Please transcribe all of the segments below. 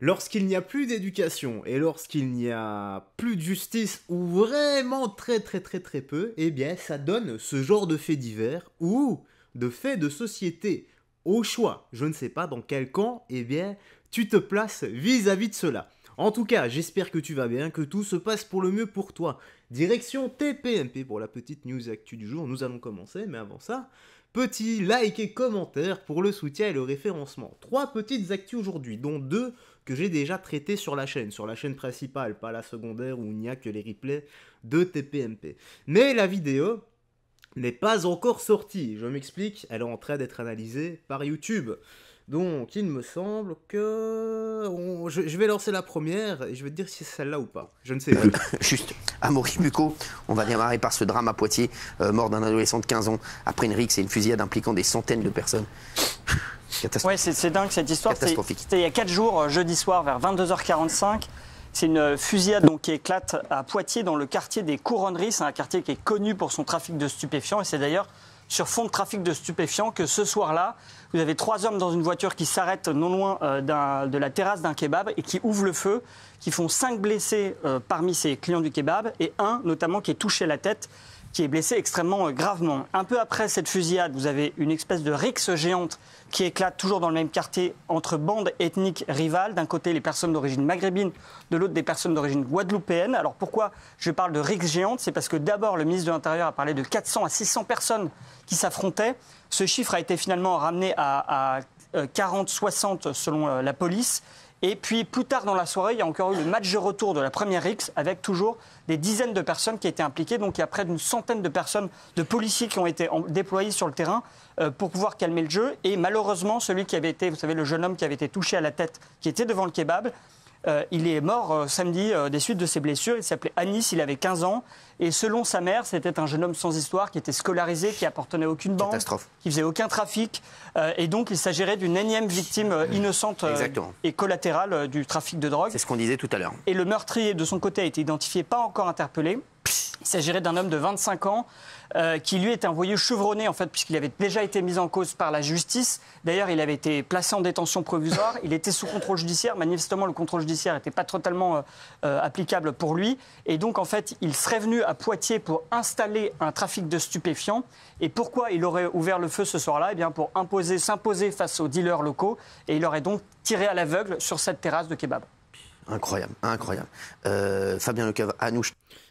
Lorsqu'il n'y a plus d'éducation et lorsqu'il n'y a plus de justice ou vraiment très peu, eh bien ça donne ce genre de faits divers ou de faits de société. Au choix, je ne sais pas dans quel camp, eh bien tu te places vis-à-vis de cela. En tout cas, j'espère que tu vas bien, que tout se passe pour le mieux pour toi. Direction TPMP pour la petite news actu du jour, nous allons commencer, mais avant ça, petit like et commentaire pour le soutien et le référencement. 3 petites actus aujourd'hui, dont 2 que j'ai déjà traitées sur la chaîne principale, pas la secondaire où il n'y a que les replays de TPMP. Mais la vidéo n'est pas encore sortie, je m'explique, elle est en train d'être analysée par YouTube. Donc, il me semble que... Je vais lancer la première et je vais te dire si c'est celle-là ou pas. Je ne sais pas. Juste, Amaury Bucco, on va démarrer par ce drame à Poitiers, mort d'un adolescent de 15 ans, après une rixe et une fusillade impliquant des centaines de personnes. Ouais, c'est dingue cette histoire. C'était il y a 4 jours, jeudi soir, vers 22h45. C'est une fusillade donc, qui éclate à Poitiers, dans le quartier des Couronneries. C'est un quartier qui est connu pour son trafic de stupéfiants. Et c'est d'ailleurs sur fond de trafic de stupéfiants que ce soir-là, vous avez 3 hommes dans une voiture qui s'arrêtent non loin de la terrasse d'un kebab et qui ouvrent le feu, qui font 5 blessés parmi ces clients du kebab et un notamment qui est touché à la tête, qui est blessé extrêmement gravement. Un peu après cette fusillade, vous avez une espèce de rixe géante qui éclate toujours dans le même quartier entre bandes ethniques rivales. D'un côté, les personnes d'origine maghrébine, de l'autre, des personnes d'origine guadeloupéenne. Alors pourquoi je parle de rixe géante? C'est parce que d'abord, le ministre de l'Intérieur a parlé de 400 à 600 personnes qui s'affrontaient. Ce chiffre a été finalement ramené à 40-60 selon la police. Et puis plus tard dans la soirée, il y a encore eu le match de retour de la première rixe avec toujours des dizaines de personnes qui étaient impliquées. Donc il y a près d'une centaine de personnes, de policiers qui ont été déployés sur le terrain pour pouvoir calmer le jeu. Et malheureusement, celui qui avait été, vous savez, le jeune homme qui avait été touché à la tête, qui était devant le kebab, il est mort samedi des suites de ses blessures. Il s'appelait Anis, il avait 15 ans. Et selon sa mère, c'était un jeune homme sans histoire qui était scolarisé, qui appartenait à aucune bande, qui faisait aucun trafic. Et donc il s'agirait d'une énième victime innocente et collatérale du trafic de drogue. C'est ce qu'on disait tout à l'heure. Et le meurtrier, de son côté, a été identifié, pas encore interpellé. Il s'agirait d'un homme de 25 ans qui, lui, était un voyou chevronné, en fait, puisqu'il avait déjà été mis en cause par la justice. D'ailleurs, il avait été placé en détention provisoire. Il était sous contrôle judiciaire. Manifestement, le contrôle judiciaire n'était pas totalement applicable pour lui. Et donc, en fait, il serait venu à Poitiers pour installer un trafic de stupéfiants. Et pourquoi il aurait ouvert le feu ce soir-là? Eh bien, pour s'imposer face aux dealers locaux. Et il aurait donc tiré à l'aveugle sur cette terrasse de kebab. Incroyable, incroyable. Fabien Lecoeuvre, à nous.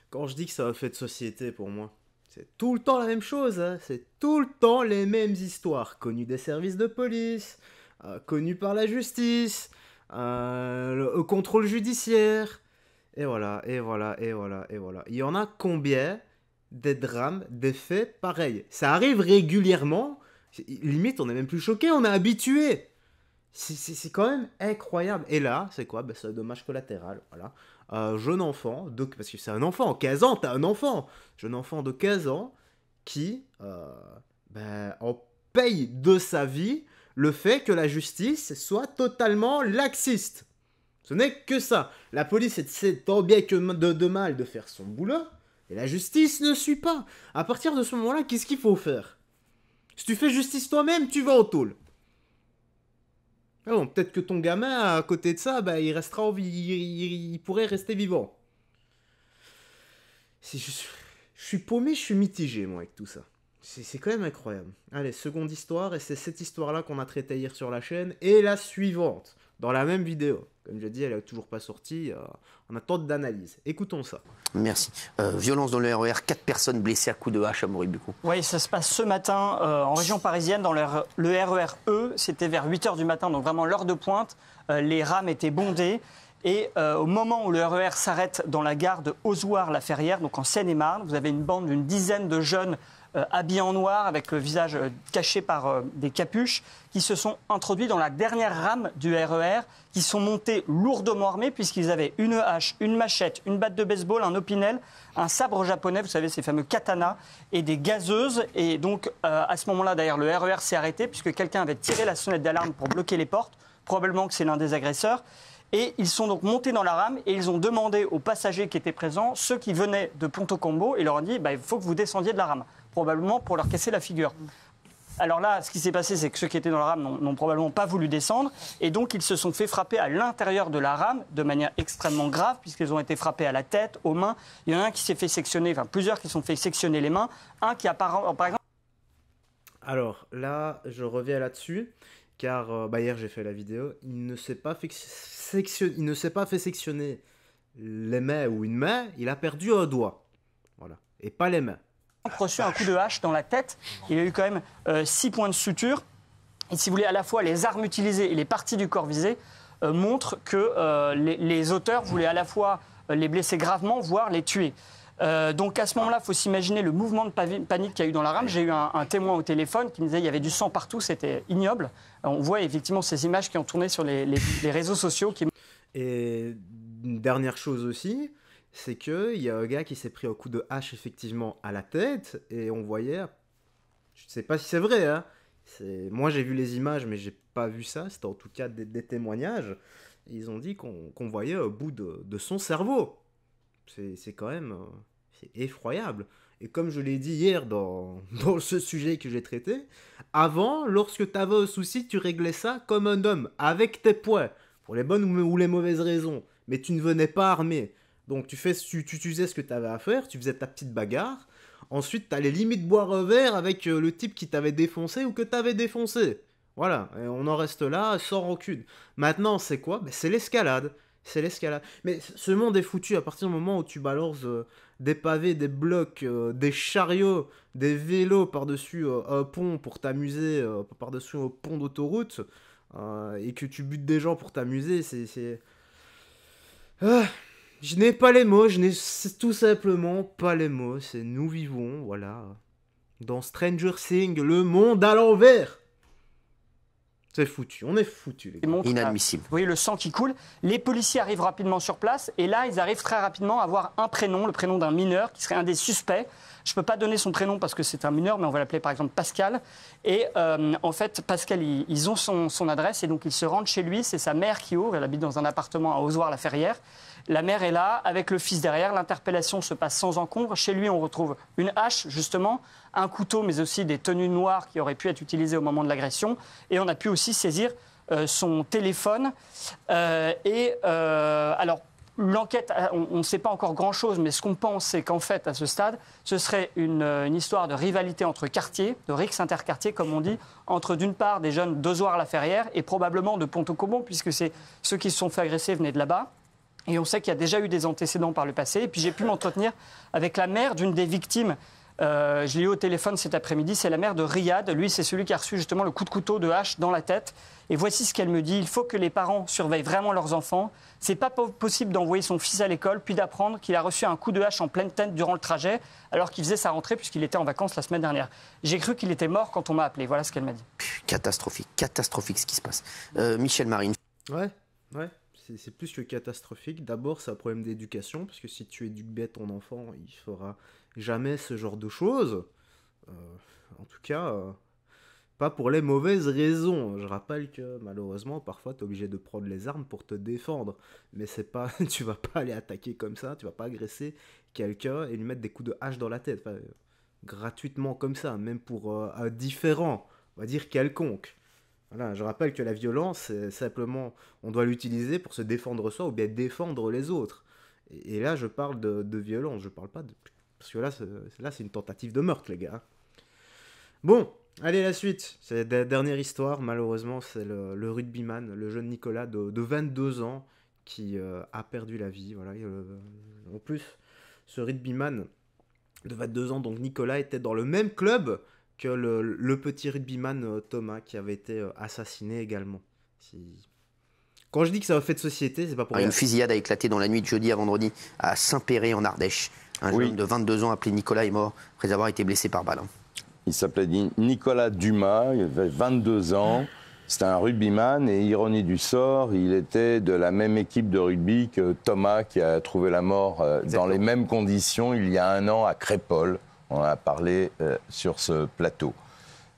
Quand je dis que ça a fait de société pour moi, c'est tout le temps la même chose, hein. C'est tout le temps les mêmes histoires, connues des services de police, connues par la justice, le contrôle judiciaire, et voilà. Il y en a combien des drames, des faits pareils? Ça arrive régulièrement, limite on n'est même plus choqué, on est habitué. C'est quand même incroyable. Et là, c'est quoi? C'est un dommage collatéral, voilà. Jeune enfant, parce que c'est un enfant, 15 ans, t'as un enfant. Jeune enfant de 15 ans qui en paye de sa vie le fait que la justice soit totalement laxiste. Ce n'est que ça. La police essaie tant bien que de mal de faire son boulot, et la justice ne suit pas. À partir de ce moment-là, qu'est-ce qu'il faut faire? Si tu fais justice toi-même, tu vas en tôle. Ah bon, peut-être que ton gamin, à côté de ça, il restera en vie, il pourrait rester vivant. Je suis paumé, je suis mitigé, moi, avec tout ça. C'est quand même incroyable. Allez, seconde histoire, et c'est cette histoire-là qu'on a traitée hier sur la chaîne, et la suivante, dans la même vidéo. Comme je dis, elle n'est toujours pas sortie, en attente d'analyse. Écoutons ça. Merci. Violence dans le RER, 4 personnes blessées à coups de hache à Amaury Bucco. Oui, ça se passe ce matin en région parisienne, dans le RER E. C'était vers 8h du matin, donc vraiment l'heure de pointe. Les rames étaient bondées. Et au moment où le RER s'arrête dans la gare de Ozoir-la-Ferrière, donc en Seine-et-Marne, vous avez une bande d'une dizaine de jeunes habillés en noir, avec le visage caché par des capuches, qui se sont introduits dans la dernière rame du RER, qui sont montés lourdement armés, puisqu'ils avaient une hache, une machette, une batte de baseball, un opinel, un sabre japonais, vous savez, ces fameux katanas, et des gazeuses. Et donc, à ce moment-là, d'ailleurs, le RER s'est arrêté, puisque quelqu'un avait tiré la sonnette d'alarme pour bloquer les portes. Probablement que c'est l'un des agresseurs. Et ils sont donc montés dans la rame et ils ont demandé aux passagers qui étaient présents, ceux qui venaient de Ponto Combo, et leur ont dit il faut que vous descendiez de la rame, probablement pour leur casser la figure. Alors là, ce qui s'est passé, c'est que ceux qui étaient dans la rame n'ont probablement pas voulu descendre. Et donc, ils se sont fait frapper à l'intérieur de la rame de manière extrêmement grave, puisqu'ils ont été frappés à la tête, aux mains. Il y en a un qui s'est fait sectionner, enfin plusieurs qui se sont fait sectionner les mains. Un qui a par exemple... Alors là, je reviens là-dessus, car hier j'ai fait la vidéo. Il ne s'est pas fait sectionner les mains ou une main, il a perdu un doigt. Voilà. Et pas les mains. Reçu un coup de hache dans la tête. Il a eu quand même 6 points de suture. Et si vous voulez, à la fois les armes utilisées et les parties du corps visées montrent que les auteurs voulaient à la fois les blesser gravement, voire les tuer. Donc à ce moment-là, il faut s'imaginer le mouvement de panique qu'il y a eu dans la rame. J'ai eu un témoin au téléphone qui me disait qu'il y avait du sang partout, c'était ignoble. On voit effectivement ces images qui ont tourné sur les réseaux sociaux. Et une dernière chose aussi, c'est qu'il y a un gars qui s'est pris un coup de hache effectivement à la tête, et on voyait, je ne sais pas si c'est vrai, hein, moi j'ai vu les images mais j'ai pas vu ça, c'était en tout cas des témoignages, ils ont dit qu'on voyait au bout de son cerveau. C'est quand même c'est effroyable. Et comme je l'ai dit hier dans ce sujet que j'ai traité, avant, lorsque tu avais un souci, tu réglais ça comme un homme, avec tes poings, pour les bonnes ou les mauvaises raisons. Mais tu ne venais pas armé. Donc tu faisais ce que tu avais à faire, tu faisais ta petite bagarre. Ensuite, tu allais limite boire un verre avec le type qui t'avait défoncé ou que t'avais défoncé. Voilà, et on en reste là sans rancune. Maintenant, c'est quoi ? C'est l'escalade. C'est l'escalade. Mais ce monde est foutu à partir du moment où tu balances des pavés, des blocs, des chariots, des vélos par-dessus un pont pour t'amuser, par-dessus un pont d'autoroute, et que tu butes des gens pour t'amuser, c'est... je n'ai pas les mots, je n'ai tout simplement pas les mots. C'est nous vivons, voilà, dans Stranger Things, le monde à l'envers. C'est foutu, on est foutu, les gars. Inadmissible. Vous voyez le sang qui coule. Les policiers arrivent rapidement sur place et là, ils arrivent très rapidement à avoir un prénom, le prénom d'un mineur qui serait un des suspects. Je ne peux pas donner son prénom parce que c'est un mineur, mais on va l'appeler par exemple Pascal. Et en fait, Pascal, ils ont son adresse et donc ils se rendent chez lui. C'est sa mère qui ouvre, elle habite dans un appartement à Ozoir-la-Ferrière. La mère est là, avec le fils derrière. L'interpellation se passe sans encombre. Chez lui, on retrouve une hache, justement, un couteau, mais aussi des tenues noires qui auraient pu être utilisées au moment de l'agression. Et on a pu aussi saisir son téléphone. Alors, l'enquête, on ne sait pas encore grand-chose, mais ce qu'on pense, c'est qu'en fait, à ce stade, ce serait une histoire de rivalité entre quartiers, de rixe interquartier, comme on dit, entre d'une part des jeunes d'Ozoir-la-Ferrière et probablement de Pont-au-Comont, puisque c'est ceux qui se sont fait agresser venaient de là-bas. Et on sait qu'il y a déjà eu des antécédents par le passé. Et puis j'ai pu m'entretenir avec la mère d'une des victimes. Je l'ai eu au téléphone cet après-midi. C'est la mère de Riyad. Lui, c'est celui qui a reçu justement le coup de couteau de hache dans la tête. Et voici ce qu'elle me dit. Il faut que les parents surveillent vraiment leurs enfants. C'est pas possible d'envoyer son fils à l'école puis d'apprendre qu'il a reçu un coup de hache en pleine tête durant le trajet alors qu'il faisait sa rentrée puisqu'il était en vacances la semaine dernière. J'ai cru qu'il était mort quand on m'a appelé. Voilà ce qu'elle m'a dit. Catastrophique ce qui se passe. Michel Marine. Ouais. C'est plus que catastrophique. D'abord, c'est un problème d'éducation, parce que si tu éduques bien ton enfant, il fera jamais ce genre de choses. En tout cas, pas pour les mauvaises raisons. Je rappelle que malheureusement, parfois, tu es obligé de prendre les armes pour te défendre. Mais c'est pas, tu vas pas aller attaquer comme ça, tu vas pas agresser quelqu'un et lui mettre des coups de hache dans la tête. Enfin, gratuitement comme ça, même pour un différent, on va dire quelconque. Voilà, je rappelle que la violence, c'est simplement, on doit l'utiliser pour se défendre soi ou bien défendre les autres. Et là, je parle de violence, je parle pas de... Parce que là, c'est une tentative de meurtre, les gars. Bon, allez, la suite. C'est la dernière histoire, malheureusement, c'est le rugbyman, le jeune Nicolas de 22 ans qui a perdu la vie. Voilà. En plus, ce rugbyman de 22 ans, donc Nicolas, était dans le même club que le petit rugbyman Thomas qui avait été assassiné également. Quand je dis que ça a fait de société, c'est pas pour rien. Une fusillade a éclaté dans la nuit de jeudi à vendredi à Saint-Péret en Ardèche. Un jeune de 22 ans appelé Nicolas est mort après avoir été blessé par balle. Il s'appelait Nicolas Dumas, il avait 22 ans. C'était un rugbyman et ironie du sort, il était de la même équipe de rugby que Thomas qui a trouvé la mort dans les mêmes conditions il y a 1 an à Crépol. On en a parlé sur ce plateau.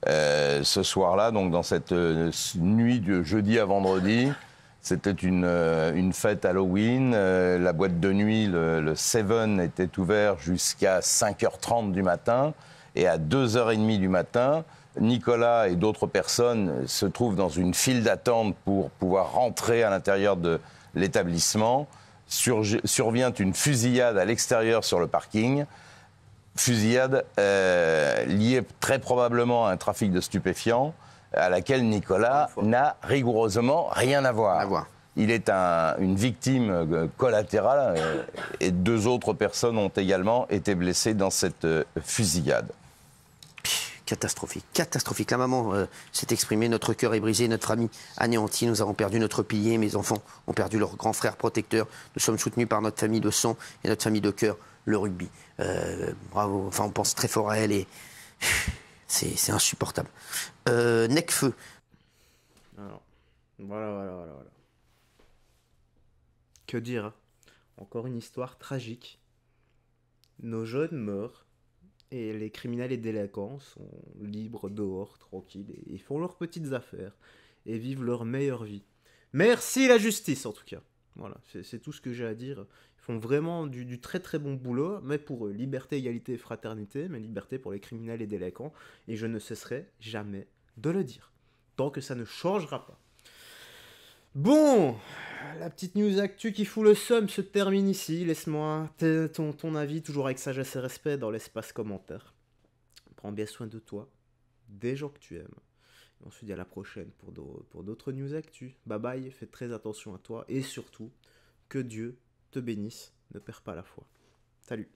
Ce soir-là, donc dans cette nuit de jeudi à vendredi, c'était une fête Halloween. La boîte de nuit, le Seven, était ouvert jusqu'à 5h30 du matin. Et à 2h30 du matin, Nicolas et d'autres personnes se trouvent dans une file d'attente pour pouvoir rentrer à l'intérieur de l'établissement. Survient une fusillade à l'extérieur sur le parking. Fusillade liée très probablement à un trafic de stupéfiants à laquelle Nicolas n'a rigoureusement rien à voir. Il est une victime collatérale et 2 autres personnes ont également été blessées dans cette fusillade. Catastrophique, catastrophique. La maman s'est exprimée, notre cœur est brisé, notre famille anéantie, nous avons perdu notre pilier, mes enfants ont perdu leur grand frère protecteur, nous sommes soutenus par notre famille de sang et notre famille de cœur, le rugby. Bravo, enfin on pense très fort à elle et c'est insupportable. Necfeu. Alors, voilà. Que dire, hein. Encore une histoire tragique. Nos jeunes meurent et les criminels et délinquants sont libres dehors, tranquilles, et font leurs petites affaires et vivent leur meilleure vie. Merci la justice en tout cas. Voilà, c'est tout ce que j'ai à dire. Ils font vraiment du très très bon boulot, mais pour eux, liberté, égalité et fraternité, mais liberté pour les criminels et délinquants, et je ne cesserai jamais de le dire, tant que ça ne changera pas. Bon, la petite news actu qui fout le seum se termine ici. Laisse-moi ton avis, toujours avec sagesse et respect, dans l'espace commentaire. Prends bien soin de toi, des gens que tu aimes. Et on se dit à la prochaine pour d'autres news actu. Bye bye, fais très attention à toi et surtout, que Dieu te bénisse, ne perds pas la foi. Salut.